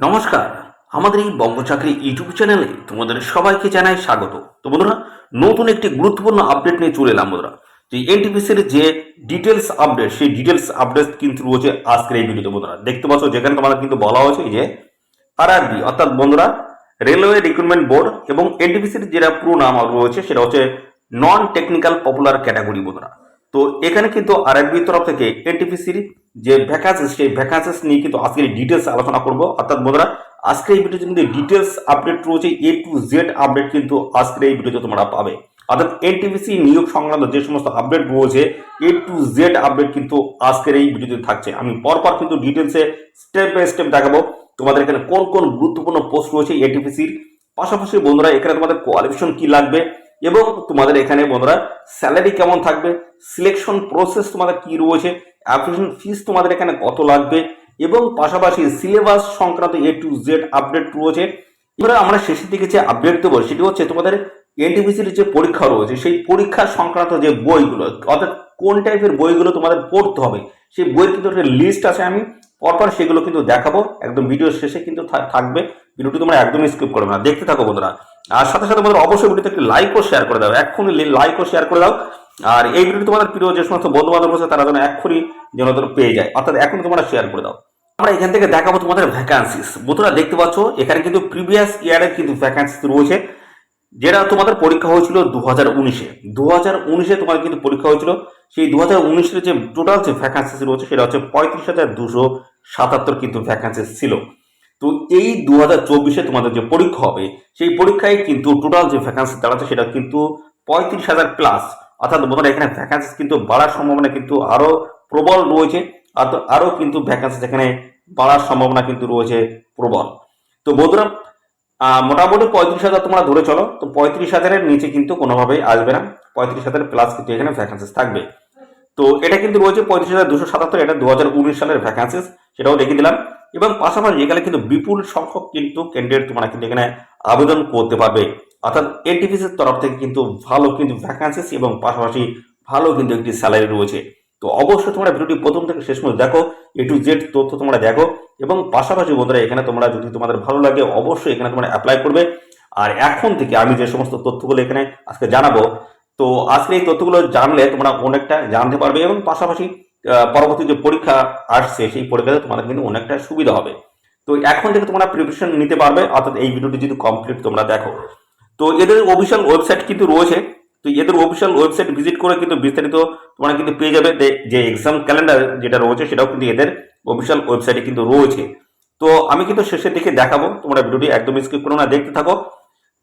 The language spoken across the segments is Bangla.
নমস্কার। আমাদের এই বঙ্গচাকরি ইউটিউব চ্যানেলে তোমাদের সবাইকে জানাই স্বাগত। তো বন্ধুরা, নতুন একটি গুরুত্বপূর্ণ আপডেট নিয়ে চলে এলাম বন্ধুরা। যে এনটিপিসির যে ডিটেলস আপডেট, সেই ডিটেলস আপডেট কিন্তু রয়েছে আজকের এই ভিডিওতে বন্ধুরা। দেখতে পাচ্ছ যেখানে তোমাদের কিন্তু বলা হয়েছে যে আরআরবি অর্থাৎ বন্ধুরা রেলওয়ে রিক্রুটমেন্ট বোর্ড এবং এনটিপিসির যেটা পুরো নাম রয়েছে সেটা হচ্ছে নন টেকনিক্যাল পপুলার ক্যাটাগরি বন্ধুরা। তো এখানে কিন্তু আরআরবির তরফ থেকে এনটিপিসির যে ভ্যাকান্সিস, সেই ভ্যাকান্সিস নিয়ে কিন্তু আজকের ডিটেলস আলোচনা করবো। অর্থাৎ বন্ধুরা আজকের এই ভিডিওতে কিন্তু ডিটেলস আপডেট রয়েছে, এ টু জেড আপডেট কিন্তু আজকের এই ভিডিওতে তোমরা পাবে। অর্থাৎ এনটিপিসি নিয়োগ সংক্রান্ত যে সমস্ত আপডেট রয়েছে, এ টু জেড আপডেট কিন্তু আজকের এই ভিডিওতে থাকছে। আমি পরপর কিন্তু ডিটেলসে স্টেপ বাই স্টেপ দেখাবো তোমাদের এখানে কোন কোন গুরুত্বপূর্ণ পোস্ট রয়েছে এনটিপিসির। পাশাপাশি বন্ধুরা এখানে তোমাদের কোয়ালিফিকেশন কি লাগবে এবং তোমাদের এখানে বন্ধুরা স্যালারি কেমন থাকবে, সিলেকশন প্রসেস তোমাদের কি রয়েছে, অ্যাপ্লিকেশন ফিস তোমাদের এখানে কত লাগবে এবং পাশাপাশি সিলেবাস সংক্রান্ত এ টু জেড আপডেট রয়েছে। এবারে আমরা শেষের দিকে যে আপডেট দেবো সেটি হচ্ছে তোমাদের এনটিপিসির যে পরীক্ষা রয়েছে সেই পরীক্ষা সংক্রান্ত যে বইগুলো, অর্থাৎ কোন টাইপের বইগুলো তোমাদের পড়তে হবে সেই বইয়ের কিন্তু একটা লিস্ট আছে। আমি পরপর সেগুলো কিন্তু দেখাবো, একদম ভিডিও শেষে কিন্তু থাকবে। ভিডিওটি তোমরা একদমই স্কিপ করবে না, দেখতে থাকো বন্ধুরা। আর সাথে সাথে বন্ধুরা অবশ্যই ভিডিওতে একটি লাইক ও শেয়ার করে দাও, এক্ষুনি লাইক ও শেয়ার করে দাও। আর এই ভিডিওটি তোমাদের প্রিয় যে সমস্ত বন্ধু বান্ধব আছে তারা যেন এক্ষুনি যেন পেয়ে যায়, অর্থাৎ এখন তোমরা শেয়ার করে দাও। আমরা এখান থেকে দেখাবো তোমাদের ভ্যাকান্সিস। বন্ধুরা দেখতে পাচ্ছ এখানে কিন্তু প্রিভিয়াস ইয়ারের কিন্তু ভ্যাকান্সিস রয়েছে, যেটা তোমাদের পরীক্ষা হয়েছিল 2019-এ তোমাদের কিন্তু পরীক্ষা হয়েছিল। সেই 2019-এর যে টোটাল যে ভ্যাকান্সিস রয়েছে সেটা হচ্ছে 35,277 কিন্তু ভ্যাকান্সিস ছিল। তো এই 2024-এ তোমাদের যে পরীক্ষা হবে সেই পরীক্ষায় কিন্তু টোটাল যে ভ্যাকান্সি দাঁড়াচ্ছে সেটা কিন্তু 35,000 প্লাস। অর্থাৎ বন্ধুরা এখানে ভ্যাকান্সি কিন্তু বাড়ার সম্ভাবনা কিন্তু আরো প্রবল রয়েছে, আরো কিন্তু ভ্যাকান্সি এখানে বাড়ার সম্ভাবনা কিন্তু রয়েছে প্রবল। তো বন্ধুরা মোটামুটি 35,000 তোমরা ধরে চলো, তো 35,000-এর নিচে কিন্তু কোনোভাবেই আসবে না, 35,000 প্লাস কিন্তু এখানে ভ্যাকান্সিস থাকবে। তো এটা কিন্তু রয়েছে 35,277, এটা 2019 সালের ভ্যাকান্সিস, সেটাও দেখে দিলাম। এবং পাশাপাশি এখানে কিন্তু বিপুল সংখ্যক কিন্তু ক্যান্ডিডেট তোমরা কিন্তু এখানে আবেদন করতে পারবে। অর্থাৎ এনটিপিসির তরফ থেকে কিন্তু ভালো কিন্তু ভ্যাকান্সিস এবং পাশাপাশি ভালো কিন্তু একটি স্যালারি রয়েছে। তো অবশ্যই তোমরা ভিডিওটি প্রথম থেকে শেষ পর্যন্ত দেখো, এ টু জেড তথ্য তোমরা দেখো। এবং পাশাপাশি বন্ধুরা এখানে তোমরা যদি তোমাদের ভালো লাগে অবশ্যই এখানে তোমরা অ্যাপ্লাই করবে। আর এখন থেকে আমি যে সমস্ত তথ্যগুলো এখানে আজকে জানাবো, তো আজকে এই তথ্যগুলো জানলে তোমরা অনেকটা জানতে পারবে এবং পাশাপাশি পরবর্তী যে পরীক্ষা আসছে সেই পরীক্ষাতে তোমাদের কিন্তু অনেকটা সুবিধা হবে। তো এখন থেকে তোমরা প্রিপারেশন নিতে পারবে, অর্থাৎ এই ভিডিওটি যদি কমপ্লিট তোমরা দেখো। তো এদের অফিসিয়াল ওয়েবসাইট কিন্তু রয়েছে, তো এদের অফিসিয়াল ওয়েবসাইট ভিজিট করে কিন্তু বিস্তারিত তোমরা কিন্তু পেয়ে যাবে। যে এক্সাম ক্যালেন্ডার যেটা রয়েছে সেটাও কিন্তু এদের অফিসিয়াল ওয়েবসাইটে কিন্তু রয়েছে। তো আমি কিন্তু শেষের দিকে দেখাবো, তোমরা ভিডিওটি একদম স্কিপ করো না, দেখতে থাকো।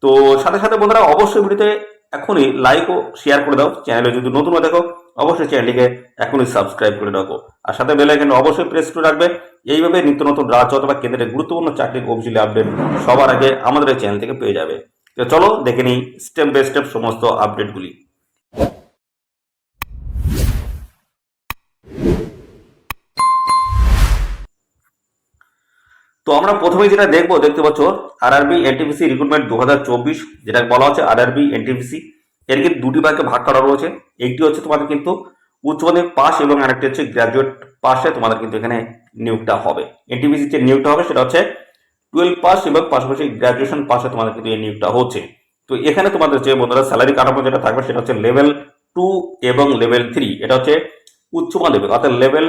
তো সাথে সাথে বন্ধুরা অবশ্যই ভিডিওতে এখনই লাইক ও শেয়ার করে দাও। চ্যানেলে যদি নতুন হয়ে দেখো অবশ্যই চ্যানেলটিকে এখনই সাবস্ক্রাইব করে রাখো, আর সাথে বেল আইকন অবশ্যই প্রেস করে রাখবে। এইভাবে নিত্য নতুন রাজ্য অথবা কেন্দ্রের গুরুত্বপূর্ণ চাকরির অফিসিয়াল আপডেট সবার আগে আমাদের এই চ্যানেল থেকে পেয়ে যাবে। তো চলো দেখে নিই স্টেপ বাই স্টেপ সমস্ত আপডেটগুলি। তো আমরা প্রথমে যেটা দেখবো, দেখতে পাচ্ছ আরআরবি এনটিপিসি রিক্রুটমেন্ট 2024, যেটা বলা হচ্ছে আরআরবি এনটিপিসি। এর কিন্তু দুটি ভাগে ভাগ করা রয়েছে। একটি হচ্ছে তোমাদের কিন্তু উচ্চ মাধ্যমিক পাস এবং আরেকটি হচ্ছে গ্রাজুয়েট পাসে তোমাদের কিন্তু এখানে নিয়োগটা হবে। এনটিপিসি যে নিয়োগটা হবে সেটা হচ্ছে 12 পাস এবং পাশাপাশি গ্রাজুয়েশন পাসে তোমাদের কিন্তু এই নিয়োগটা হচ্ছে। তো এখানে তোমাদের যে বন্ধুরা স্যালারি কাঠামো যেটা থাকবে সেটা হচ্ছে লেভেল 2 এবং লেভেল 3, এটা হচ্ছে উচ্চ মাধ্যমিক, অর্থাৎ লেভেল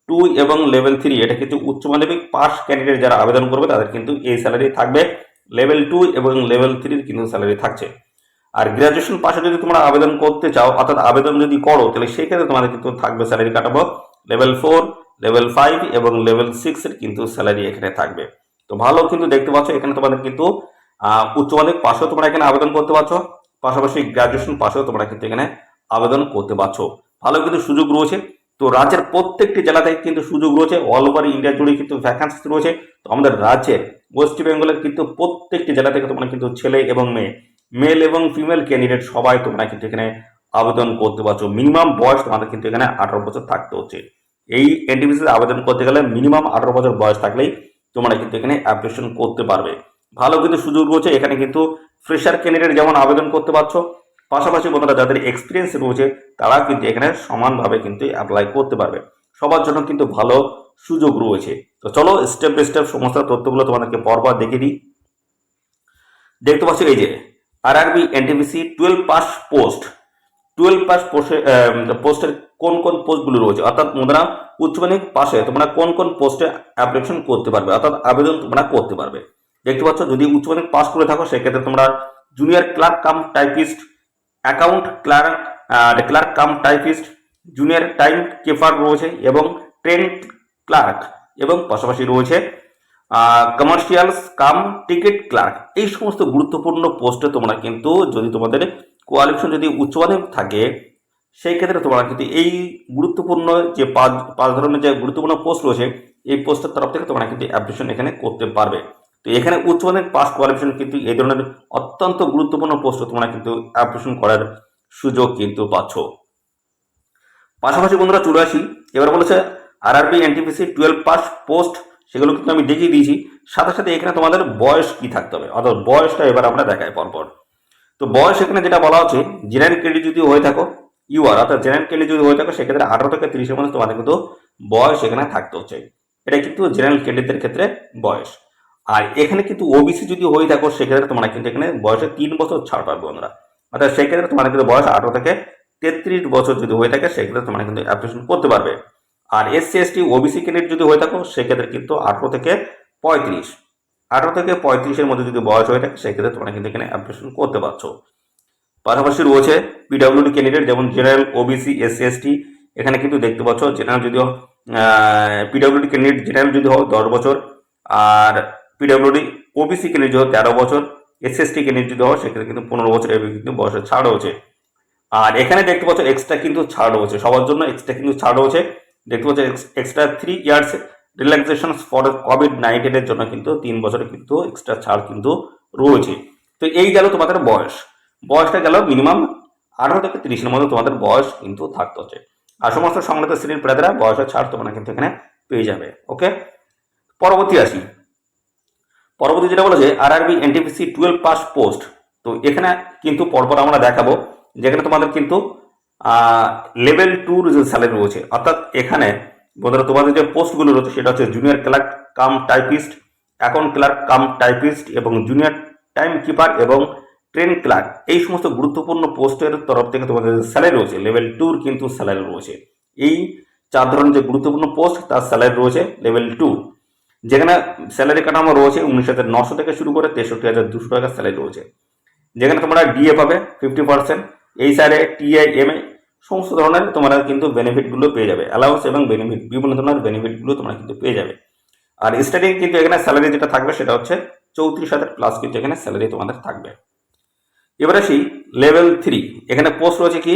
2 এবং লেভেল 3 এটা কিন্তু উচ্চ মাধ্যমিক পাস ক্যান্ডিডেট যারা আবেদন করবে তাদের কিন্তু এই স্যালারি থাকবে। লেভেল 2 এবং লেভেল 3 কিন্তু স্যালারি থাকছে। আর গ্রাজুয়েশন পাশে যদি তোমরা আবেদন করতে চাও, অর্থাৎ আবেদন যদি করো, তাহলে সেই ক্ষেত্রে তোমাদের কিন্তু থাকবে স্যালারি কাটাবো লেভেল 4, লেভেল 5 এবং লেভেল 6 এর কিন্তু স্যালারি এখানে থাকবে। তো ভালো কিন্তু দেখতে পাচ্ছ এখানে তোমাদের কিন্তু উচ্চ মাধ্যমিক পাশেও তোমরা এখানে আবেদন করতে পারছো, পাশাপাশি গ্রাজুয়েশন পাশেও তোমরা কিন্তু এখানে আবেদন করতে পারছো। ভালো কিন্তু সুযোগ রয়েছে। তো রাজ্যের প্রত্যেকটি জেলা থেকে কিন্তু সুযোগ রয়েছে, অল ওভার ইন্ডিয়া জুড়ে কিন্তু ভ্যাকান্সি রয়েছে। তো আমাদের রাজ্যের ওয়েস্ট বেঙ্গলের কিন্তু প্রত্যেকটি জেলা থেকে তোমরা কিন্তু ছেলে এবং মেয়ে, মেল এবং ফিমেল ক্যান্ডিডেট সবাই তোমরা কিন্তু এখানে আবেদন করতে পারছো। মিনিমাম বয়স তোমাদের কিন্তু এখানে 18 বছর থাকতে হচ্ছে। এই এনটিপিসিতে আবেদন করতে গেলে মিনিমাম 18 বছর বয়স থাকলেই তোমরা কিন্তু এখানে অ্যাপ্লিকেশন করতে পারবে। ভালো কিন্তু সুযোগ রয়েছে এখানে, কিন্তু ফ্রেশার ক্যান্ডিডেট যেমন আবেদন করতে পারছো, পাশাপাশি বন্ধুরা যাদের এক্সপিরিয়েন্স রয়েছে তারা কিন্তু এখানে সমানভাবে কিন্তু অ্যাপ্লাই করতে পারবে। সবার জন্য কিন্তু ভালো সুযোগ রয়েছে। তো চলো স্টেপ বাই স্টেপ সমস্ত তথ্যগুলো তোমাদেরকে পরপর দেখিয়ে দিই। দেখতে পাচ্ছ এই যে RRB NTPC 12 pass post, 12 pass পোস্টের কোন কোন পোস্টগুলো রয়েছে, অর্থাৎ তোমরা উচ্চ মাধ্যমিক পাশে তোমরা কোন কোন পোস্টে অ্যাপ্লিকেশন করতে পারবে, অর্থাৎ আবেদন তোমরা করতে পারবে। দেখতে পাচ্ছ যদি উচ্চ মাধ্যমিক পাস করে থাকো সেক্ষেত্রে তোমরা junior clerk cum typist, account clerk, clerk cum typist, junior time keeper রয়েছে এবং ট্রেন ক্লার্ক, এবং পাশাপাশি রয়েছে কমার্শিয়ালস কাম টিকিট ক্লার্ক। এই সমস্ত গুরুত্বপূর্ণ পোস্টে তোমরা কিন্তু যদি তোমাদের কোয়ালিফিকেশন যদি উচ্চ মাধ্যমিক থাকে সেই ক্ষেত্রে তোমরা কিন্তু এই গুরুত্বপূর্ণ যে পাঁচ ধরনের যে গুরুত্বপূর্ণ পোস্ট রয়েছে এই পোস্টের তরফ থেকে তোমরা কিন্তু অ্যাপ্লিকেশন এখানে করতে পারবে। তো এখানে উচ্চ মাধ্যমিক পাস কোয়ালিফিকেশন কিন্তু এই ধরনের অত্যন্ত গুরুত্বপূর্ণ পোস্টে তোমরা কিন্তু অ্যাপ্লিকেশন করার সুযোগ কিন্তু পাচ্ছ। পাশাপাশি বন্ধুরা চলে আসি, এবার বলেছে আরআরবি এনটিপিসি 12 পাস পোস্ট, সেগুলো কিন্তু আমি দেখিয়ে দিয়েছি। সাথে সাথে এখানে তোমাদের বয়স কি থাকতে হবে, অর্থাৎ বয়সটা এবার আমরা দেখাই পরপর। তো বয়স এখানে যেটা বলা হচ্ছে জেনারেল ক্যান্ডিডেট যদি হয়ে থাকো অর্থাৎ জেনারেল ক্যান্ডিডেট যদি হয়ে থাকো সেক্ষেত্রে 18 থেকে 30-এর মধ্যে তোমাদের কিন্তু বয়স এখানে থাকতে হচ্ছে। এটা কিন্তু জেনারেল ক্যান্ডিডেটের ক্ষেত্রে বয়স। আর এখানে কিন্তু ওবিসি যদি হয়ে থাকো সেক্ষেত্রে তোমরা কিন্তু এখানে বয়সে 3 বছর ছাড় পাবে বন্ধুরা, অর্থাৎ সেক্ষেত্রে তোমাদের কিন্তু বয়স 18 থেকে 33 বছর যদি হয়ে থাকে সেক্ষেত্রে তোমরা কিন্তু অ্যাপ্লিকেশন করতে পারবে। আর এসসি এসটি ওবিসি ক্যান্ডিডেট যদি হয়ে থাকো সেক্ষেত্রে কিন্তু 18 থেকে 35-এর মধ্যে যদি বয়স হয়ে থাকে সেক্ষেত্রে তোমরা কিন্তু এখানে অ্যাপ্লিকেশন করতে পারছো। পাশাপাশি রয়েছে পিডব্লিউডি ক্যান্ডিডেট যেমন জেনারেল ওবিসি এসসি এসটি, এখানে কিন্তু দেখতে পাচ্ছ জেনারেল যদি পিডব্লিউডি ক্যান্ডিডেট জেনারেল যদি হয় 10 বছর, আর পিডব্লিউডি ওবিসি ক্যান্ডিডেট যদি 13 বছর, এসসি এসটি ক্যান্ডিডেট যদি হয় সেক্ষেত্রে কিন্তু 15 বছর এভাবে কিন্তু বয়সের ছাড় রয়েছে। আর এখানে দেখতে পাচ্ছ এক্সট্রা কিন্তু ছাড় রয়েছে, সবার জন্য এক্সট্রা কিন্তু ছাড় রয়েছে। দেখতে পাচ্ছ extra 3 years relaxation for COVID-19 এর জন্য কিন্তু 3 বছরের কিন্তু এক্সট্রা ছাড় কিন্তু রয়েছে। তো এই গেল তোমাদের বয়সটা গেল মিনিমাম 18 থেকে 30-এর মধ্যে তোমাদের বয়স কিন্তু থাকতে হচ্ছে। আর সমস্ত সংক্রান্ত শ্রেণীর প্রার্থীরা বয়সের ছাড় তোমরা কিন্তু এখানে পেয়ে যাবে। ওকে, পরবর্তী যেটা বলেছে আরআরবি এনটিপিসি 12 পাস পোস্ট। তো এখানে কিন্তু পরপর আমরা দেখাবো যেখানে তোমাদের কিন্তু লেভেল 2 যে স্যালারি রয়েছে, অর্থাৎ এখানে বন্ধুরা তোমাদের যে পোস্টগুলো রয়েছে সেটা হচ্ছে junior clerk cum typist, account clerk cum typist এবং জুনিয়র টাইম কিপার এবং ট্রেন ক্লার্ক। এই সমস্ত গুরুত্বপূর্ণ পোস্টের তরফ থেকে তোমাদের স্যালারি রয়েছে লেভেল 2 কিন্তু স্যালারি রয়েছে। এই 4 ধরনের যে গুরুত্বপূর্ণ পোস্ট তার স্যালারি রয়েছে লেভেল 2, যেখানে স্যালারি কাঠামো রয়েছে 19,900 থেকে শুরু করে 63,200 টাকা স্যালারি রয়েছে। যেখানে তোমরা ডিএ পাবে 50%, এই স্যারে টিএ এমএ সমস্ত ধরনের তোমরা কিন্তু বেনিফিটগুলো পেয়ে যাবে, অ্যালাউন্স এবং বেনিফিট বিভিন্ন ধরনের বেনিফিটগুলো তোমরা কিন্তু পেয়ে যাবে। আর স্টার্টিং কিন্তু এখানে স্যালারি যেটা থাকবে সেটা হচ্ছে 34,000 প্লাস কিন্তু এখানে স্যালারি তোমাদের থাকবে। এবার আসি লেভেল 3, এখানে পোস্ট রয়েছে কি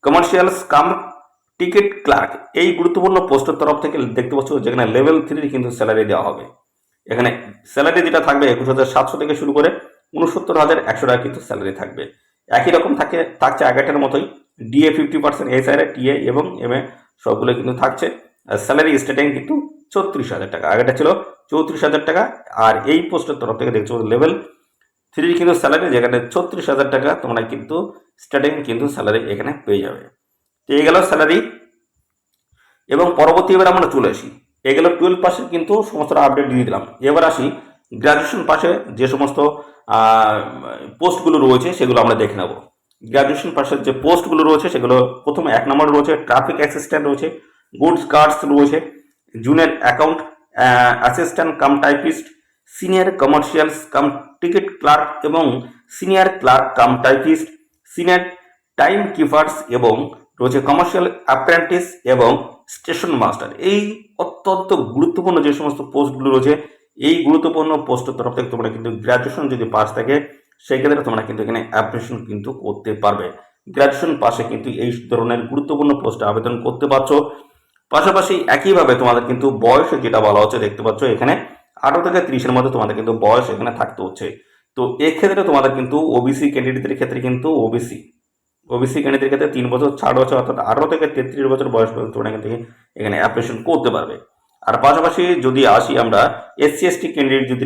কমার্শিয়ালস কাম টিকিট ক্লার্ক। এই গুরুত্বপূর্ণ পোস্টের তরফ থেকে দেখতে পাচ্ছ যেখানে লেভেল 3 কিন্তু স্যালারি দেওয়া হবে। এখানে স্যালারি যেটা থাকবে 21,700 থেকে শুরু করে 69,100 টাকা কিন্তু স্যালারি থাকবে। একই রকম থাকছে আগেটার মতোই, ডিএ 50%, এসআইআর টিএ এবং এমএ সবগুলো কিন্তু থাকছে। স্যালারি স্টার্টিং কিন্তু 34,000 টাকা, আগেটা ছিল 34,000 টাকা। আর এই পোস্টের তরফ থেকে দেখছো লেভেল 3 কিন্তু স্যালারি, যেখানে 36,000 টাকা তোমরা কিন্তু স্টার্টিং কিন্তু স্যালারি এখানে পেয়ে যাবে। তো এই গেল স্যালারি। এবং পরবর্তী এবার আমরা চলে আসি, এগুলো 12 পাসের কিন্তু সমস্ত আপডেট দিয়ে দিলাম। এবার আসি গ্রাজুয়েশন পাশে যে সমস্ত পোস্টগুলো রয়েছে সেগুলো আমরা দেখে নেব। গ্রাজুয়েশন পাশের যে পোস্টগুলো রয়েছে সেগুলো প্রথমে 1 নম্বর রয়েছে ট্রাফিক অ্যাসিস্ট্যান্ট রয়েছে, গুডস গার্ডস রয়েছে, junior account assistant cum typist, senior commercials cum ticket clerk এবং senior clerk cum typist, senior time keepers এবং রয়েছে কমার্শিয়াল অ্যাপ্রেন্টিস এবং স্টেশন মাস্টার। এই অত্যন্ত গুরুত্বপূর্ণ যে সমস্ত পোস্টগুলো রয়েছে এই গুরুত্বপূর্ণ পোস্টের তরফ থেকে তোমরা কিন্তু গ্র্যাজুয়েশন যদি পাস থাকে সেই ক্ষেত্রে তোমরা কিন্তু এখানে অ্যাপ্লিকেশন কিন্তু করতে পারবে। গ্র্যাজুয়েশন পাশে কিন্তু এই ধরনের গুরুত্বপূর্ণ পোস্টে আবেদন করতে পারছো। পাশাপাশি একইভাবে তোমাদের কিন্তু বয়স যেটা বলা হচ্ছে দেখতে পাচ্ছ এখানে 18 থেকে 30-এর মধ্যে তোমাদের কিন্তু বয়স এখানে থাকতে হচ্ছে। তো এক্ষেত্রে তোমাদের কিন্তু ওবিসি ক্যান্ডিডেটদের ক্ষেত্রে কিন্তু ওবিসি ক্যান্ডিডেটের ক্ষেত্রে 3 বছর ছাড় হচ্ছে, অর্থাৎ 18 থেকে 33 বছর বয়স পর্যন্ত তোমরা কিন্তু এখানে অ্যাপ্লিকেশন করতে পারবে। আর পাশাপাশি যদি আসি আমরা এসসি এসটি ক্যান্ডিডেট যদি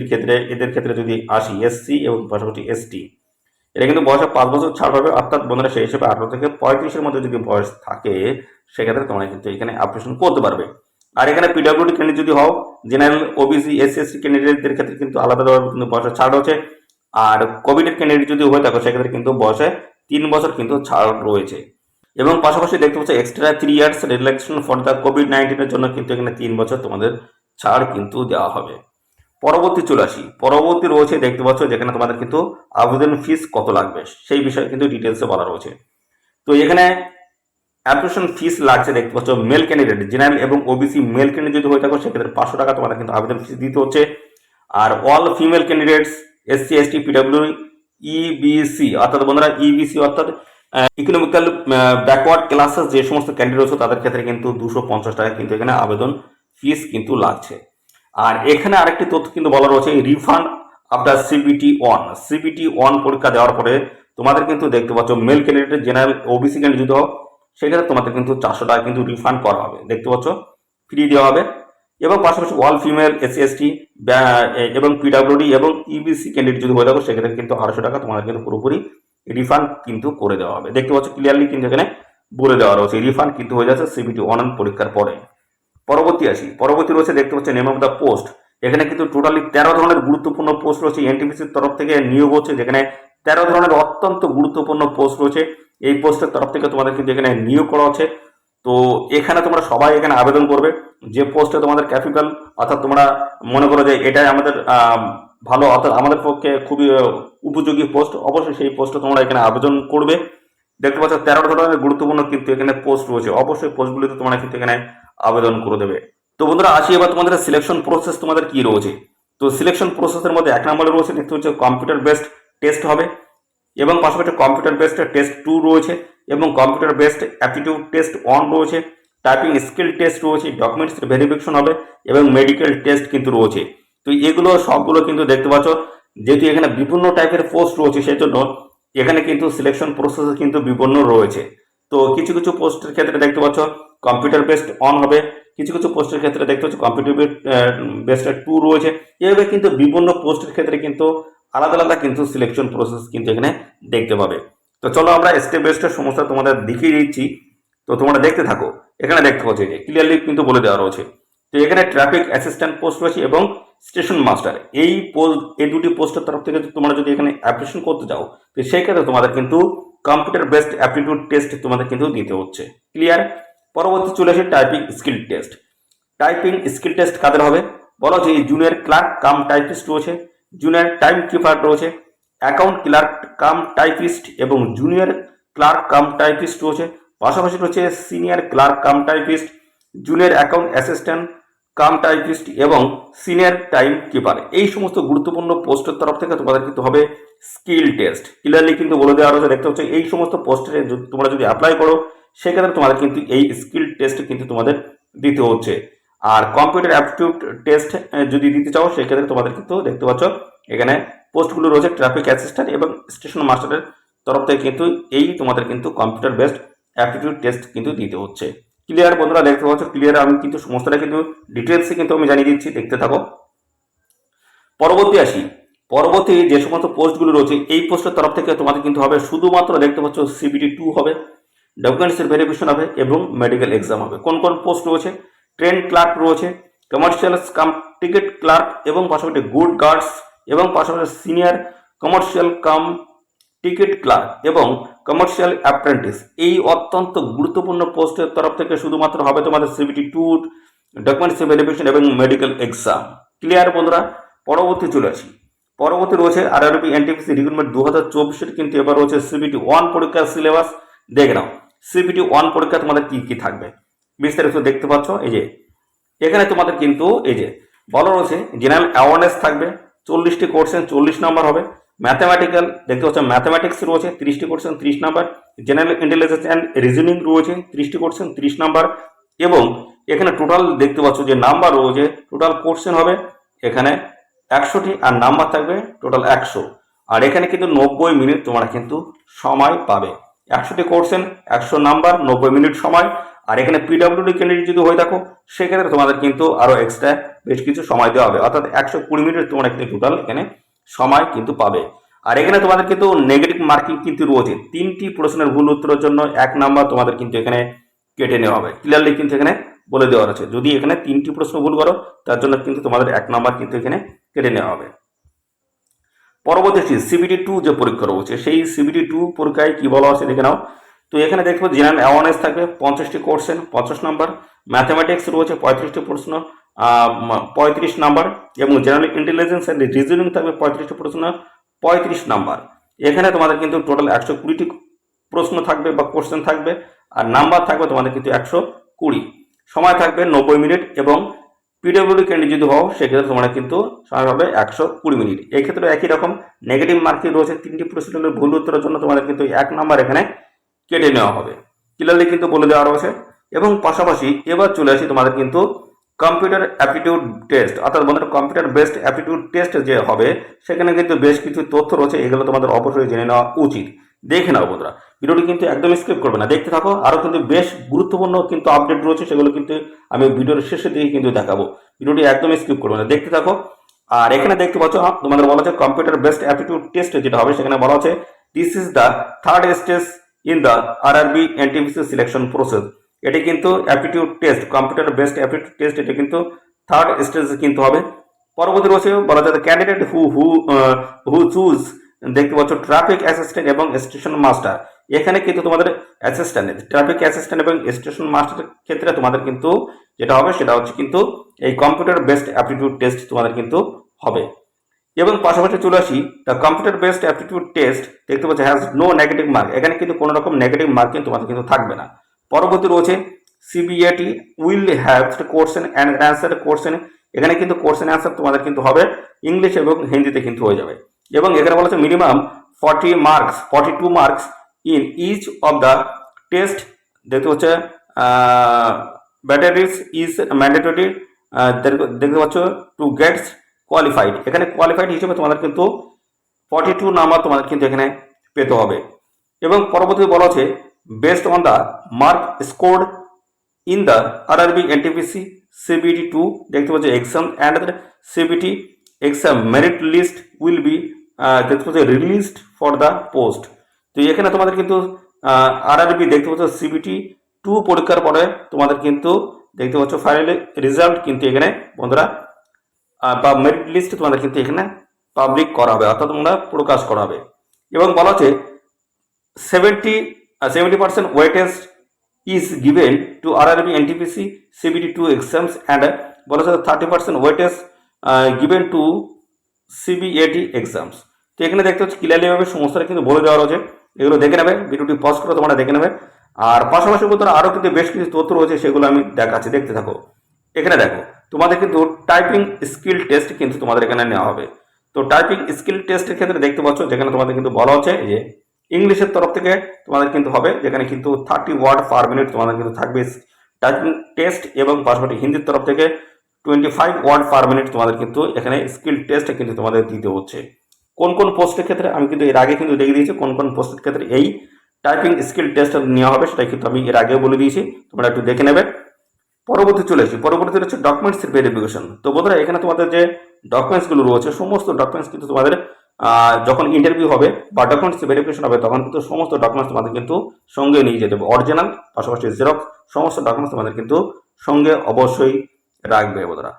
এদের ক্ষেত্রে যদি আসি এসসি এবং পাশাপাশি এসটি, এটা কিন্তু বয়সে 5 বছর ছাড় পাবে, অর্থাৎ বন্ধুরা সেই হিসেবে 18 থেকে 35-এর মধ্যে যদি বয়স থাকে সেক্ষেত্রে তোমরা কিন্তু এখানে অ্যাপ্লিকেশন করতে পারবে। আর এখানে পিডব্লিউডি ক্যান্ডিডেট যদি হও, জেনারেল, ওবিসি, এসসি এসটি ক্যান্ডিডেটদের ক্ষেত্রে কিন্তু আলাদাভাবে কিন্তু বয়সে ছাড় রয়েছে। আর কোভিডের ক্যান্ডিডেট যদি হয়ে থাকো সেক্ষেত্রে কিন্তু বয়সে 3 বছর কিন্তু ছাড় রয়েছে। এবং পাশাপাশি দেখতে পাচ্ছ extra 3 years relaxation for the COVID-19 জন্য কিন্তু এখানে 3 বছর তোমাদের ছাড় কিন্তু দেওয়া হবে। পরবর্তী চলে আসি, পরবর্তী রয়েছে দেখতে পাচ্ছ যেখানে তোমাদের কিন্তু আবেদন ফিস কত লাগবে সেই বিষয়ে কিন্তু ডিটেলসে বলা রয়েছে। তো এখানে অ্যাপ্লিকেশন ফিস লাগছে দেখতে পাচ্ছ, মেল ক্যান্ডিডেট, জেনারেল এবং ওবিসি মেল ক্যান্ডিডেট যদি হয়ে থাকো সেক্ষেত্রে 500 টাকা তোমাদের কিন্তু আবেদন ফিস দিতে হচ্ছে। আর all female candidates, SC ST, PwD, EBC অর্থাৎ বন্ধুরা ইবিসি অর্থাৎ ইকোনমিক্যাল ব্যাকওয়ার্ড ক্লাসেস যে সমস্ত ক্যান্ডিডেট রয়েছে তাদের ক্ষেত্রে কিন্তু 250 টাকা কিন্তু এখানে আবেদন ফিস কিন্তু লাগছে। আর এখানে আরেকটি তথ্য কিন্তু বলা রয়েছে, রিফান্ড আফটার সিবিটি 1 পরীক্ষা দেওয়ার পরে তোমাদের কিন্তু দেখতে পাচ্ছ male candidate, general, OBC candidate যদি হও সেক্ষেত্রে তোমাদের কিন্তু 400 টাকা কিন্তু রিফান্ড করা হবে, দেখতে পাচ্ছ ফ্রি দেওয়া হবে। এবং পাশাপাশি অল ফিমেল, এসসি এসটি এবং পিডব্লিউডি এবং ইবিসি ক্যান্ডিডেট যদি হয়ে থাকো সেক্ষেত্রে কিন্তু 250 টাকা তোমাদের কিন্তু পুরোপুরি রিফান্ড কিন্তু করে দেওয়া হবে, দেখতে পাচ্ছ ক্লিয়ারলি কিন্তু এখানে বলে দেওয়া রয়েছে রিফান্ড কিন্তু হয়ে যাচ্ছে সিবিটি 1 পরীক্ষার পরে। পরবর্তী রয়েছে দেখতে পাচ্ছ নেম অফ দ্য পোস্ট। এখানে কিন্তু টোটালি 13 ধরনের গুরুত্বপূর্ণ পোস্ট রয়েছে, এনটিপিসির তরফ থেকে নিয়োগ হচ্ছে, যেখানে 13 ধরনের অত্যন্ত গুরুত্বপূর্ণ পোস্ট রয়েছে। এই পোস্টের তরফ থেকে তোমাদের কিন্তু এখানে নিয়োগ করা হচ্ছে। তো এখানে তোমরা সবাই এখানে আবেদন করবে যে পোস্টে তোমাদের ক্যাপিটাল অর্থাৎ তোমরা মনে করো যে এটাই আমাদের ভালো অর্থাৎ আমাদের পক্ষে খুবই উপযোগী পোস্ট, অবশ্যই সেই পোস্টে তোমরা এখানে আবেদন করবে। দেখতে পাচ্ছ 13 ধরনের গুরুত্বপূর্ণ কিন্তু এখানে পোস্ট রয়েছে, অবশ্যই পোস্টগুলিতে তোমরা কিন্তু এখানে আবেদন করে দেবে। তো বন্ধুরা আসি এবার তোমাদের সিলেকশন প্রসেস তোমাদের কি রয়েছে। তো সিলেকশন প্রসেসের মধ্যে 1 নম্বরে রয়েছে দেখতে হচ্ছে কম্পিউটার বেসড টেস্ট হবে, এবং পাশাপাশি কম্পিউটার বেসড টেস্ট 2 রয়েছে, এবং কম্পিউটার বেসড অ্যাপটিটিউড টেস্ট 1 রয়েছে, টাইপিং স্কিল টেস্ট রয়েছে, ডকুমেন্টস ভেরিফিকেশন হবে এবং মেডিকেল টেস্ট কিন্তু রয়েছে। তো এগুলো সবগুলো কিন্তু দেখতে পাচ্ছ যেহেতু এখানে বিভিন্ন টাইপের পোস্ট রয়েছে সেজন্য এখানে কিন্তু সিলেকশন প্রসেস কিন্তু বিভিন্ন রয়েছে। তো কিছু কিছু পোস্টের ক্ষেত্রে দেখতে পাচ্ছ কম্পিউটার বেসড 1 হবে, কিছু কিছু পোস্টের ক্ষেত্রে দেখতে পাচ্ছ কম্পিউটার বেসড 2 রয়েছে। এইভাবে কিন্তু বিভিন্ন পোস্টের ক্ষেত্রে কিন্তু আলাদা আলাদা কিন্তু সিলেকশন প্রসেস কিন্তু এখানে দেখতে পাবে। তো চলো আমরা স্টেপ বাই স্টেপ সমস্ত তোমাদের দেখিয়ে দিচ্ছি, তো তোমরা দেখতে থাকো। এখানে দেখতে পাচ্ছ যে ক্লিয়ারলি কিন্তু বলে দেওয়া রয়েছে। তো এখানে ট্রাফিক অ্যাসিস্ট্যান্ট পোস্ট রয়েছে এবং স্টেশন মাস্টার, এই দুটি পোস্টের তরফ থেকে তোমরা যদি এখানে অ্যাপ্লিকেশন করতে চাও তো সেই ক্ষেত্রে তোমাদের কিন্তু কম্পিউটার বেসড অ্যাপটিটিউড টেস্ট তোমাদের কিন্তু দিতে হচ্ছে। ক্লিয়ার? পরবর্তী চলে আসে typing skill test. Typing skill test কাদের হবে বলো, যে জুনিয়র ক্লার্ক কাম টাইপিস্ট রয়েছে, জুনিয়র টাইম কিপার রয়েছে, অ্যাকাউন্ট ক্লার্ক কাম টাইপিস্ট এবং জুনিয়র ক্লার্ক কাম টাইপিস্ট রয়েছে, পাশাপাশি রয়েছে senior clerk cum typist, junior account assistant cum typist এবং সিনিয়র টাইম কিপার। এই সমস্ত গুরুত্বপূর্ণ পোস্টের তরফ থেকে তোমাদের কিন্তু হবে স্কিল টেস্ট, ক্লিয়ারলি কিন্তু বলে দেওয়া রয়েছে। দেখতে হচ্ছে এই সমস্ত পোস্টে তোমরা যদি অ্যাপ্লাই করো সেক্ষেত্রে তোমাদের কিন্তু এই স্কিল টেস্ট কিন্তু তোমাদের দিতে হচ্ছে। আর কম্পিউটার অ্যাপটিটিউড টেস্ট যদি দিতে চাও সেক্ষেত্রে তোমাদের কিন্তু দেখতে পাচ্ছ এখানে পোস্টগুলো রয়েছে ট্রাফিক অ্যাসিস্ট্যান্ট এবং স্টেশন মাস্টারের তরফ থেকে কিন্তু এই তোমাদের কিন্তু কম্পিউটার বেসড অ্যাপটিটিউড টেস্ট কিন্তু দিতে হচ্ছে। ক্লিয়ার বন্ধুরা? দেখতে পাচ্ছ ক্লিয়ার, আমি কিন্তু সমস্তটা কিন্তু ডিটেলসে কিন্তু আমি জানিয়ে দিচ্ছি, দেখতে থাকো। পরবর্তী যে সমস্ত পোস্টগুলো রয়েছে এই পোস্টের তরফ থেকে তোমাদের কিন্তু হবে শুধুমাত্র দেখতে পাচ্ছ সিবিটি 2 হবে, ডকুমেন্টসের ভেরিফিকেশন হবে এবং মেডিকেল এক্সাম হবে। কোন কোন পোস্ট রয়েছে? ট্রেন ক্লার্ক রয়েছে, কমার্শিয়াল কাম টিকিট ক্লার্ক এবং পাশাপাশি গুড গার্ডস এবং পাশাপাশি senior commercial cum ticket clerk এবং কমার্শিয়াল অ্যাপ্রেন্টিস। এই অত্যন্ত গুরুত্বপূর্ণ পোস্টের তরফ থেকে শুধুমাত্র হবে তোমাদের সিবিটি 2, ডকুমেন্টস ভেরিফিকেশন এবং মেডিকেল এক্সাম। ক্লিয়ার বন্ধুরা? পরবর্তী রয়েছে আরআরবি এনটিপিসি রিক্রুটমেন্ট 2024 কিন্তু এবার রয়েছে সিবিটি 1 পরীক্ষার সিলেবাস। দেখে নাও সিবিটি 1 পরীক্ষা তোমাদের কি কি থাকবে বিস্তারিত দেখতে পাচ্ছ। এই যে এখানে তোমাদের কিন্তু এই যে বলা রয়েছে জেনারেল অ্যাওয়ারনেস থাকবে 40টি কোশ্চেন 40 নাম্বার হবে, ম্যাথামেটিক্যাল দেখতে পাচ্ছ ম্যাথামেটিক্স রয়েছে 30টি question 30 number, general intelligence and reasoning রয়েছে 30টি কোশ্চেন 30 নাম্বার, এবং এখানে টোটাল দেখতে পাচ্ছ যে নাম্বার রয়েছে টোটাল কোশ্চেন হবে এখানে 100টি আর নাম্বার থাকবে টোটাল 100। আর এখানে কিন্তু 90 মিনিট তোমরা কিন্তু সময় পাবে, 100টি কোশ্চেন 100 নাম্বার 90 মিনিট সময়। আর এখানে পিডব্লিউডি ক্যান্ডিডেট যদি হয়ে থাকো সেক্ষেত্রে তোমাদের কিন্তু আরো এক্সট্রা বেশ কিছু সময় দেওয়া হবে, অর্থাৎ 120 মিনিট তোমরা কিন্তু টোটাল এখানে সময় কিন্তু পাবে। আর এখানে তোমাদের কিন্তু নেগেটিভ মার্কিং কিন্তু রয়েছে, 3টি প্রশ্নের ভুল উত্তরের জন্য 1 নাম্বার তোমাদের কিন্তু এখানে কেটে নেওয়া হবে। ক্লিয়ারলি কিন্তু এখানে বলে দেওয়া আছে। যদি এখানে 3টি প্রশ্ন ভুল করো তার জন্য কিন্তু তোমাদের 1 নাম্বার কিন্তু এখানে কেটে নেওয়া হবে। পরবর্তী সিবিটি 2 যে পরীক্ষা রয়েছে সেই সিবিটি 2 পরীক্ষায় কি বলা আছে দেখে নাও। তো এখানে দেখবো জেনারেল অ্যাওয়ারনেস থাকবে 50টি কোশ্চেন 50 নাম্বার, ম্যাথামেটিক্স রয়েছে 35টি প্রশ্ন 35 নাম্বার, এবং জেনারেল ইন্টেলিজেন্স অ্যান্ড রিজনিং থাকবে 35টি প্রশ্ন 35 নাম্বার। এখানে তোমাদের কিন্তু টোটাল 120টি প্রশ্ন থাকবে বা কোশ্চেন থাকবে, আর নাম্বার থাকবে তোমাদের কিন্তু 120। সময় থাকবে 90 মিনিট, এবং পিডব্লিউডি ক্যান্ডিডেট যদি হও সেক্ষেত্রে তোমরা কিন্তু সময় পাবে 120 মিনিট। এক্ষেত্রে একই রকম নেগেটিভ মার্কিং রয়েছে, 3টি প্রশ্নের ভুল উত্তরের জন্য তোমাদের কিন্তু 1 নাম্বার এখানে কেটে নেওয়া হবে, ক্লিয়ারলি কিন্তু বলে দেওয়া রয়েছে। এবং পাশাপাশি এবার চলে আসি তোমাদের কিন্তু কম্পিউটার অ্যাপটিটিউড টেস্ট, অর্থাৎ বন্ধুরা কম্পিউটার বেসড অ্যাপটিটিউড টেস্ট যে হবে সেখানে কিন্তু বেশ কিছু তথ্য রয়েছে, এগুলো তোমাদের অবশ্যই জেনে নেওয়া উচিত। দেখে নাও বন্ধুরা, ভিডিওটি কিন্তু একদম স্কিপ করবে না, দেখতে থাকো। আরও কিন্তু বেশ গুরুত্বপূর্ণ কিন্তু আপডেট রয়েছে, সেগুলো কিন্তু আমি ভিডিওর শেষে দিকে কিন্তু দেখাবো। ভিডিওটি একদম স্কিপ করবে না, দেখতে থাকো। আর এখানে দেখতে পাচ্ছ তোমাদের বলা হচ্ছে কম্পিউটার বেসড অ্যাপটিটিউড টেস্ট যেটা হবে সেখানে বলা হচ্ছে this is the third stage in the RRB NTPC selection process. এটি কিন্তু aptitude test, computer based aptitude test, এটা কিন্তু থার্ড স্টেজ কিন্তু হবে। পরবর্তী রয়েছে বলা যায় ক্যান্ডিডেট হু চুজ, দেখতে পাচ্ছ ট্রাফিক অ্যাসিস্ট্যান্ট এবং স্টেশন মাস্টার। এখানে কিন্তু তোমাদের অ্যাসিস্ট্যান্ট, ট্রাফিক অ্যাসিস্ট্যান্ট এবং স্টেশন মাস্টারের ক্ষেত্রে তোমাদের কিন্তু যেটা হবে সেটা হচ্ছে কিন্তু এই কম্পিউটার বেসড অ্যাপটিটিউড টেস্ট তোমাদের কিন্তু হবে। এবং পাশাপাশি চলে আসি the computer based aptitude test, দেখতে পাচ্ছি হ্যাজ নো নেগেটিভ মার্ক, এখানে কিন্তু কোনো রকম নেগেটিভ মার্ক কিন্তু তোমাদের কিন্তু থাকবে না। পরবর্তী রয়েছে CBAT will have question and answer question, এখানে কিন্তু কোশ্চেন অ্যান্সার তোমাদের কিন্তু হবে ইংলিশ এবং হিন্দিতে কিন্তু হয়ে যাবে। এবং এখানে বলা হচ্ছে minimum 42 marks in each of the test, দেখতে হচ্ছে ব্যাটারিজ ইজ ম্যান্ডেটরি, দেখতে পাচ্ছ টু গেটস কোয়ালিফাইড, এখানে কোয়ালিফাইড হিসেবে তোমাদের কিন্তু 42 নাম্বার তোমাদের কিন্তু এখানে পেতে হবে। এবং পরবর্তী বলা হচ্ছে based on the mark scored in the RRB NTPC CBT 2, দেখতে পাচ্ছ exam and CBT exam merit list will be, দেখতে পাচ্ছ রিলিজড ফর দ্য পোস্ট। তো এখানে তোমাদের কিন্তু আরআরবি দেখতে পাচ্ছ সিবিটি 2 পরীক্ষার পরে তোমাদের কিন্তু দেখতে পাচ্ছ ফাইনালি রেজাল্ট কিন্তু এখানে বন্ধুরা বা মেরিট লিস্ট তোমাদের কিন্তু এখানে পাবলিক করা হবে, অর্থাৎ তোমরা প্রকাশ করা হবে। এবং বলা হচ্ছে 70% weightage is given to RRB NTPC CBT 2 exams and বলা হচ্ছে 30% weightage given to CBAT exams. তো এখানে দেখতে হচ্ছে ক্লিয়ারলিভাবে সমস্তটা কিন্তু বলে দেওয়া রয়েছে, এগুলো দেখে নেবে, ভিডিওটি পজ করে তোমরা দেখে নেবে। আর পাশাপাশি বন্ধুরা আরও কিন্তু বেশ কিছু তথ্য রয়েছে, সেগুলো আমি দেখাচ্ছি, দেখতে থাকো। এখানে দেখো তোমাদের কিন্তু টাইপিং স্কিল টেস্ট কিন্তু তোমাদের এখানে নেওয়া হবে। তো টাইপিং স্কিল টেস্টের ক্ষেত্রে দেখতে পাচ্ছ যেখানে তোমাদের কিন্তু বলা হচ্ছে যে ইংলিশের তরফ থেকে তোমাদের কিন্তু হবে, যেখানে কিন্তু 30 ওয়ার্ড পার মিনিট তোমাদের কিন্তু থাকবে টাইপিং টেস্ট, এবং পাশাপাশি হিন্দির তরফ থেকে 25 ওয়ার্ড পার মিনিট তোমাদের কিন্তু এখানে স্কিল টেস্ট কিন্তু তোমাদের দিতে হচ্ছে। কোন কোন পোস্টের ক্ষেত্রে আমি কিন্তু এর আগে কিন্তু দেখে দিয়েছি, কোন কোন পোস্টের ক্ষেত্রে এই টাইপিং স্কিল টেস্ট নেওয়া হবে সেটা কিন্তু আমি এর আগেও বলে দিয়েছি, তোমরা একটু দেখে নেবে। পরবর্তী চলে আসি, পরবর্তী হচ্ছে ডকুমেন্টস ভেরিফিকেশন। তো বন্ধুরা এখানে তোমাদের যে ডকুমেন্টসগুলো রয়েছে সমস্ত ডকুমেন্টস কিন্তু তোমাদের যখন ইন্টারভিউ হবে বা ডকুমেন্টস ভেরিফিকেশন হবে তখন কিন্তু সমস্ত ডকুমেন্টস তোমাদের কিন্তু সঙ্গে নিয়ে যেতে হবে, অরিজিনাল পাশাপাশি জেরক্স সমস্ত ডকুমেন্টস তোমাদের কিন্তু সঙ্গে অবশ্যই রাখবে বন্ধুরা।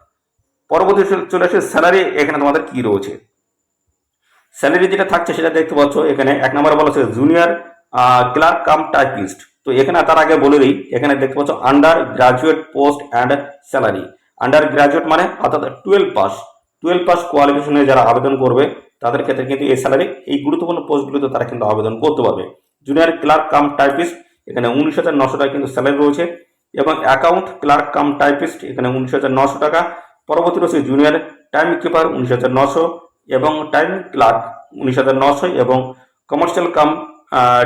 পরবর্তী চলে আসে স্যালারি, এখানে তোমাদের কি রয়েছে স্যালারি যেটা থাকছে সেটা দেখতে পাচ্ছ। এখানে 1 নম্বরে বলা হচ্ছে জুনিয়র ক্লার্ক কাম টাইপিস্ট। তো এখানে তার আগে বলে দিই, এখানে দেখতে পাচ্ছ under graduate post and salary. Under graduate মানে অর্থাৎ 12 পাস কোয়ালিফিকেশনে যারা আবেদন করবে তাদের ক্ষেত্রে কিন্তু এই স্যালারি এই গুরুত্বপূর্ণ পোস্টগুলিতে তারা কিন্তু আবেদন করতে পারবে। জুনিয়র ক্লার্ক কাম টাইপিস্ট এখানে 19,900 টাকা কিন্তু স্যালারি রয়েছে, এবং অ্যাকাউন্ট ক্লার্ক কাম টাইপিস্ট এখানে 19,900 টাকা। পরবর্তী রয়েছে জুনিয়র টাইম কিপার 19,900, এবং টাইম ক্লার্ক 19,900, এবং কমার্শিয়াল কাম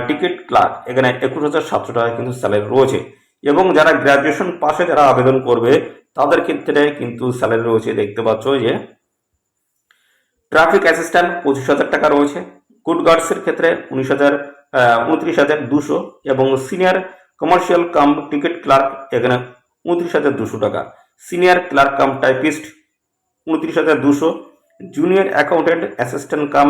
টিকিট ক্লার্ক এখানে 21,700 টাকা কিন্তু স্যালারি রয়েছে। এবং যারা গ্র্যাজুয়েশন পাশে যারা আবেদন করবে তাদের ক্ষেত্রে কিন্তু স্যালারি রয়েছে, দেখতে পাচ্ছ যে ট্রাফিক অ্যাসিস্ট্যান্ট 25,000 টাকা রয়েছে, গুড গার্ডসের ক্ষেত্রে 29,200, এবং senior commercial cum ticket clerk এখানে 29,200 টাকা, senior clerk cum typist 29,200, junior accountant assistant cum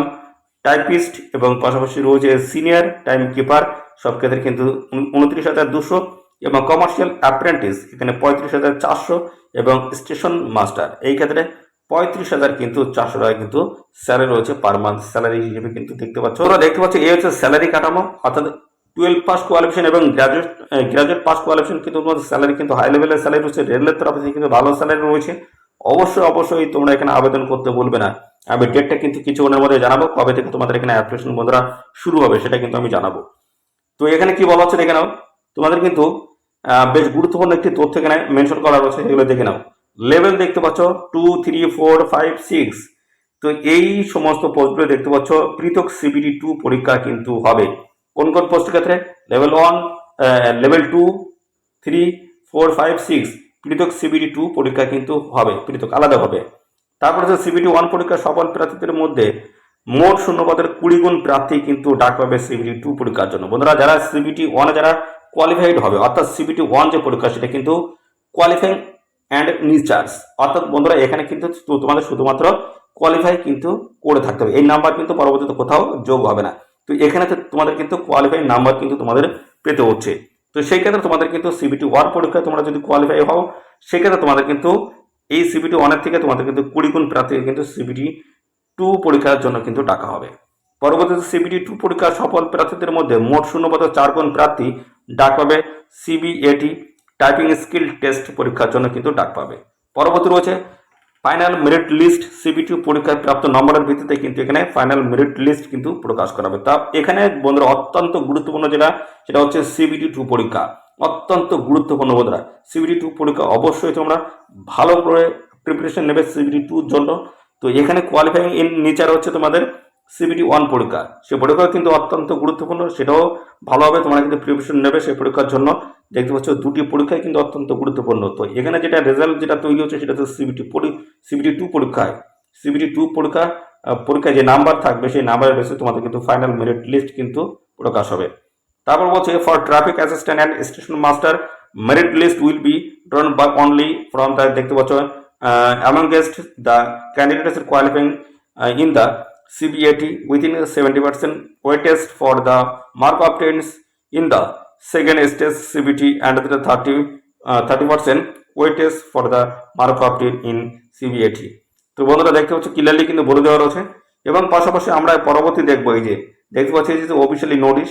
typist, এবং পাশাপাশি রয়েছে সিনিয়র টাইম কিপার সব ক্ষেত্রে কিন্তু 29,200, এবং কমার্শিয়াল অ্যাপ্রেন্টিস এখানে 35,400 এবং স্টেশন মাস্টার এই ক্ষেত্রে 35,000 কিন্তু 400 টাকা কিন্তু স্যালারি রয়েছে পার মান্থ স্যালারি হিসেবে কিন্তু দেখতে পাচ্ছ। তোমরা দেখতে পাচ্ছ এই হচ্ছে স্যালারি কাঠামো, অর্থাৎ 12 পাস কোয়ালিফিকেশন এবং গ্রাজুয়েট পাস কোয়ালিফিকেশন কিন্তু তোমাদের স্যালারি কিন্তু হাই লেভেলের স্যালারি রয়েছে। রেলের তরফ থেকে কিন্তু ভালো স্যালারি রয়েছে। অবশ্যই তোমরা এখানে আবেদন করতে বলবে না। আমি ডেটটা কিন্তু কিছুক্ষণের মধ্যে জানাবো, কবে থেকে তোমাদের এখানে অ্যাপ্লিকেশন বন্ধুরা শুরু হবে সেটা কিন্তু আমি জানাবো। তো এখানে কি বলা হচ্ছে দেখে নাও, তোমাদের কিন্তু বেশ গুরুত্বপূর্ণ একটি তথ্য এখানে মেনশন করা রয়েছে, এগুলো দেখে নাও। লেভেল দেখতে পাচ্ছ 2, 3, 4, 5, 6। তো এই সমস্ত পোস্টগুলো দেখতে পাচ্ছ পৃথক সিবিটি 2 পরীক্ষা কিন্তু হবে। কোন কোন পোস্টের ক্ষেত্রে? লেভেল 1, লেভেল 2, 3, 4, 5, 6 পৃথক সিবিটি 2 পরীক্ষা কিন্তু হবে, পৃথক আলাদা হবে। তারপরে হচ্ছে সিবিটি 1 পরীক্ষার সফল প্রার্থীদের মধ্যে মোট শূন্যপদের 20 গুণ প্রার্থী কিন্তু ডাক পাবে সিবিটি 2 পরীক্ষার জন্য। বন্ধুরা যারা সিবিটি 1 যারা কোয়ালিফাইড হবে, অর্থাৎ সিবিটি 1 যে পরীক্ষা সেটা কিন্তু কোয়ালিফাইং অ্যান্ড নিচার্জ, অর্থাৎ বন্ধুরা এখানে কিন্তু তোমাদের শুধুমাত্র কোয়ালিফাই কিন্তু করে থাকতে হবে, এই নাম্বার কিন্তু পরবর্তীতে কোথাও যোগ হবে না। তো এখানে তোমাদের কিন্তু কোয়ালিফাই নাম্বার কিন্তু তোমাদের পেতে হচ্ছে। তো সেই ক্ষেত্রে তোমাদের কিন্তু সিবিটি 1 পরীক্ষায় তোমরা যদি কোয়ালিফাই হও, সেক্ষেত্রে তোমাদের কিন্তু এই সিবিটি 1 থেকে তোমাদের কিন্তু 20 গুণ প্রার্থী কিন্তু সিবিটি 2 পরীক্ষার জন্য কিন্তু ডাকা হবে। পরবর্তীতে সিবিটি 2 পরীক্ষার সফল প্রার্থীদের মধ্যে মোট শূন্যপদে 4 গুণ প্রার্থী ডাক পাবে সিবিএটি টাইপিং স্কিল টেস্ট পরীক্ষার জন্য কিন্তু ডাক পাবে। পরবর্তী রয়েছে ফাইনাল মেরিট লিস্ট, সিবিটি পরীক্ষায় প্রাপ্ত নম্বরের ভিত্তিতে কিন্তু এখানে ফাইনাল মেরিট লিস্ট কিন্তু প্রকাশ করা হবে। তা এখানে বন্ধুরা অত্যন্ত গুরুত্বপূর্ণ যেটা সেটা হচ্ছে সিবিটি 2 পরীক্ষা, অত্যন্ত গুরুত্বপূর্ণ বন্ধুরা। সিবিটি 2 পরীক্ষা অবশ্যই তোমরা ভালো করে প্রিপারেশন নেবে সিবিটি 2 জন্য। তো এখানে কোয়ালিফাইং ইন নেচার হচ্ছে তোমাদের সিবিটি 1 পরীক্ষা, সেই পরীক্ষা কিন্তু অত্যন্ত গুরুত্বপূর্ণ, সেটাও ভালোভাবে তোমরা কিন্তু প্রিপারেশন নেবে সেই পরীক্ষার জন্য। দেখতে পাচ্ছ দুটি পরীক্ষায় কিন্তু অত্যন্ত গুরুত্বপূর্ণ। তো এখানে যেটা রেজাল্ট যেটা তৈরি হচ্ছে সেটা হচ্ছে সিবিটি 2 পরীক্ষায়, সিবিটি 2 পরীক্ষায় যে নাম্বার থাকবে সেই নাম্বারের বেসে তোমাদের কিন্তু ফাইনাল মেরিট লিস্ট কিন্তু প্রকাশ হবে। তারপর বলছে for traffic assistant and station master merit list will be drawn by only from the, দেখতে পাচ্ছ amongst the candidates qualifying in the CBAT within 70% weightage for the mark obtained in the second stage CBT and the 30% weightage for the mark obtained in CBAT। তো বন্ধুরা দেখতে পাচ্ছ ক্লিয়ারলি কিন্তু বলে দেওয়া রয়েছে। এবং পাশাপাশি আমরা পরবর্তী দেখবো এই যে দেখতে পাচ্ছি যে অফিসিয়ালি নোটিশ।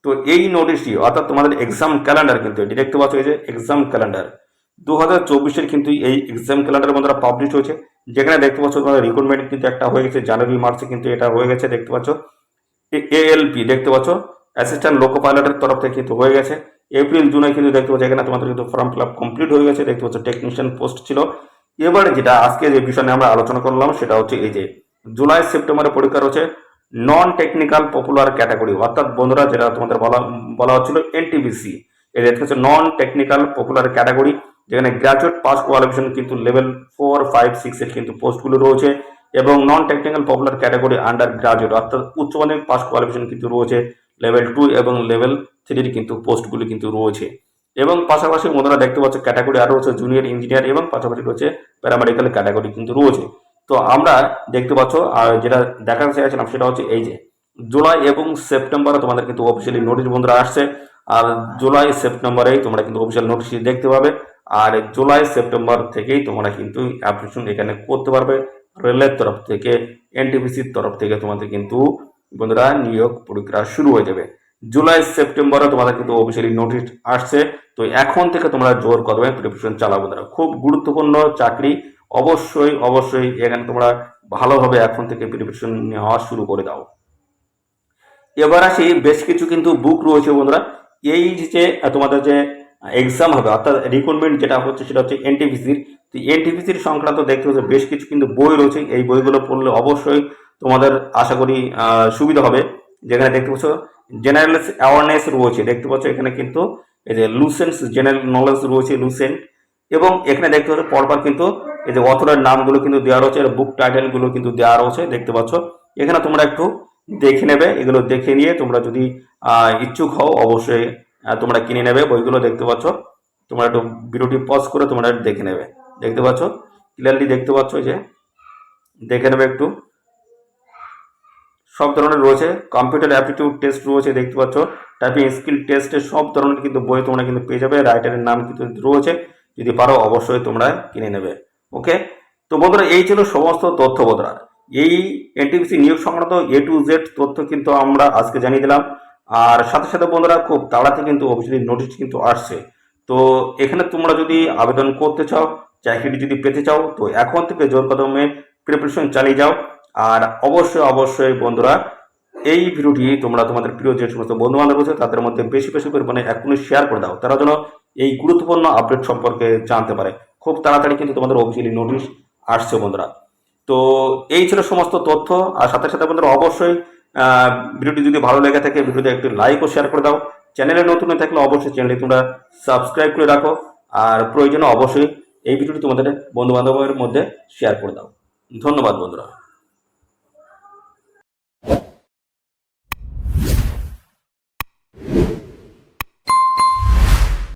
তো এই নোটিশটি অর্থাৎ তোমাদের এক্সাম ক্যালেন্ডার কিন্তু এটি দেখতে পাচ্ছ এই যে এক্সাম ক্যালেন্ডার 2024-এর কিন্তু এই এক্সাম ক্যালেন্ডার বন্ধুরা পাবলিশ হয়েছে, যেখানে দেখতে পাচ্ছ তোমাদের রিক্রুটমেন্ট কিন্তু একটা হয়ে গেছে জানুয়ারি মার্চে কিন্তু এটা হয়ে গেছে। দেখতে পাচ্ছ এএলপি দেখতে পাচ্ছ অ্যাসিস্ট্যান্ট লোকো পাইলটের তরফ থেকে কিন্তু হয়ে গেছে। এপ্রিল জুনে কিন্তু দেখতে পাচ্ছ এখানে তোমাদের কিন্তু ফর্ম ফিল আপ কমপ্লিট হয়ে গেছে। দেখতে পাচ্ছ টেকনিশিয়ান পোস্ট ছিল। এবারে যেটা আজকে যে বিষয় নিয়ে আমরা আলোচনা করলাম সেটা হচ্ছে এই যে জুলাই সেপ্টেম্বরে পরীক্ষা রয়েছে নন টেকনিক্যাল পপুলার ক্যাটাগরি, অর্থাৎ বন্ধুরা যেটা তোমাদের বলা হচ্ছিল এনটিপিসি, এই দেখতে পাচ্ছ নন টেকনিক্যাল পপুলার ক্যাটাগরি, যেখানে গ্রাজুয়েট পাস কোয়ালিফিকেশন কিন্তু লেভেল 4, 5, 6 এর কিন্তু পোস্টগুলো রয়েছে। এবং non technical popular category under graduate অর্থাৎ উচ্চ মাধ্যমিক পাস কোয়ালিফিকেশন কিন্তু রয়েছে লেভেল 2 এবং লেভেল 3 কিন্তু পোস্টগুলো কিন্তু রয়েছে। এবং পাশাপাশি বন্ধুরা দেখতে পাচ্ছ ক্যাটাগরি আরও রয়েছে জুনিয়র ইঞ্জিনিয়ার এবং পাশাপাশি রয়েছে প্যারামেডিক্যাল ক্যাটাগরি কিন্তু রয়েছে। তো আমরা দেখতে পাচ্ছ আর যেটা দেখাতে চাইছিলাম সেটা হচ্ছে এই যে জুলাই এবং সেপ্টেম্বরে তোমাদের কিন্তু অফিসিয়ালি নোটিশ বন্ধুরা আসছে। আর জুলাই সেপ্টেম্বরেই তোমরা কিন্তু অফিসিয়াল নোটিশ দেখতে পাবে। আর জুলাই সেপ্টেম্বর থেকেই তোমরা কিন্তু অ্যাপ্লিকেশন এখানে করতে পারবে। রেলের তরফ থেকে এনটিপিসির তরফ থেকে তোমাদের কিন্তু বন্ধুরা নিয়োগ প্রক্রিয়া শুরু হয়ে যাবে। জুলাই সেপ্টেম্বরে তোমাদের কিন্তু অফিসিয়ালি নোটিশ আসছে। তো এখন থেকে তোমরা জোর কদমে প্রিপারেশন চালাও বন্ধুরা, খুব গুরুত্বপূর্ণ চাকরি। অবশ্যই এখানে তোমরা ভালোভাবে এখন থেকে প্রিপারেশন নেওয়া শুরু করে দাও। এবার আসি বেশ কিছু কিন্তু বুক রয়েছে বন্ধুরা। এই যে তোমাদের যে এক্সাম হবে অর্থাৎ রিক্রুটমেন্ট যেটা হচ্ছে সেটা হচ্ছে এনটিপিসির। তো এনটিপিসির সংক্রান্ত দেখতে হচ্ছে বেশ কিছু কিন্তু বই রয়েছে, এই বইগুলো পড়লে অবশ্যই তোমাদের আশা করি সুবিধা হবে। যেখানে দেখতে পাচ্ছ জেনারেল অ্যাওয়ারনেস রয়েছে, দেখতে পাচ্ছ এখানে কিন্তু এই যে লুসেন্স জেনারেল নলেজ রয়েছে লুসেন্ট। এবং এখানে দেখতে পাচ্ছ পরপর কিন্তু এই যে অথরের নামগুলো কিন্তু দেওয়া রয়েছে, বুক টাইটেলগুলো কিন্তু দেওয়া রয়েছে দেখতে পাচ্ছ। এখানে তোমরা একটু দেখে নেবে, এগুলো দেখে নিয়ে তোমরা যদি ইচ্ছুক হও অবশ্যই তোমরা কিনে নেবে বইগুলো। দেখতে পাচ্ছ তোমরা একটু ভিডিওটি পজ করে তোমরা দেখে নেবে। দেখতে পাচ্ছ ক্লিয়ারলি দেখতে পাচ্ছ যে দেখে নেবে একটু সব ধরনের রয়েছে। কম্পিউটার অ্যাপটিটিউড টেস্ট রয়েছে, দেখতে পাচ্ছ টাইপিং স্কিল টেস্টের সব ধরনের কিন্তু বই তোমরা কিন্তু পেয়ে যাবে। রাইটারের নাম কিন্তু রয়েছে, যদি পারো অবশ্যই তোমরা কিনে নেবে। ওকে, তো বন্ধুরা এই ছিল সমস্ত তথ্য বন্ধুরা। এই এনটিপিসি নিয়োগ সংক্রান্ত A to Z তথ্য কিন্তু আমরা আজকে জানিয়ে দিলাম। আর সাথে সাথে বন্ধুরা খুব তাড়াতাড়ি কিন্তু অফিসিয়ালি নোটিশ কিন্তু আসছে। তো এখানে তোমরা যদি আবেদন করতে চাও, চাকরিটি যদি পেতে চাও, তো এখন থেকে জোর কদমে প্রিপারেশন চালিয়ে যাও। আর অবশ্যই অবশ্যই বন্ধুরা এই ভিডিওটি তোমরা তোমাদের প্রিয় যে সমস্ত বন্ধু বান্ধব রয়েছে তাদের মধ্যে বেশি বেশি পরিমাণে এখনই শেয়ার করে দাও, তারা যেন এই গুরুত্বপূর্ণ আপডেট সম্পর্কে জানতে পারে। খুব তাড়াতাড়ি কিন্তু তোমাদের অফিসিয়ালি নোটিশ আসছে বন্ধুরা। তো এই ছিল সমস্ত তথ্য। আর সাথে সাথে বন্ধুরা অবশ্যই ভিডিওটি যদি ভালো লেগে থাকে ভিডিওতে একটি লাইক ও শেয়ার করে দাও। চ্যানেলে নতুন হয়ে থাকলে অবশ্যই চ্যানেলটি তোমরা সাবস্ক্রাইব করে রাখো। আর প্রয়োজনে অবশ্যই এই ভিডিওটি তোমাদের বন্ধু বান্ধবের মধ্যে শেয়ার করে দাও। ধন্যবাদ বন্ধুরা।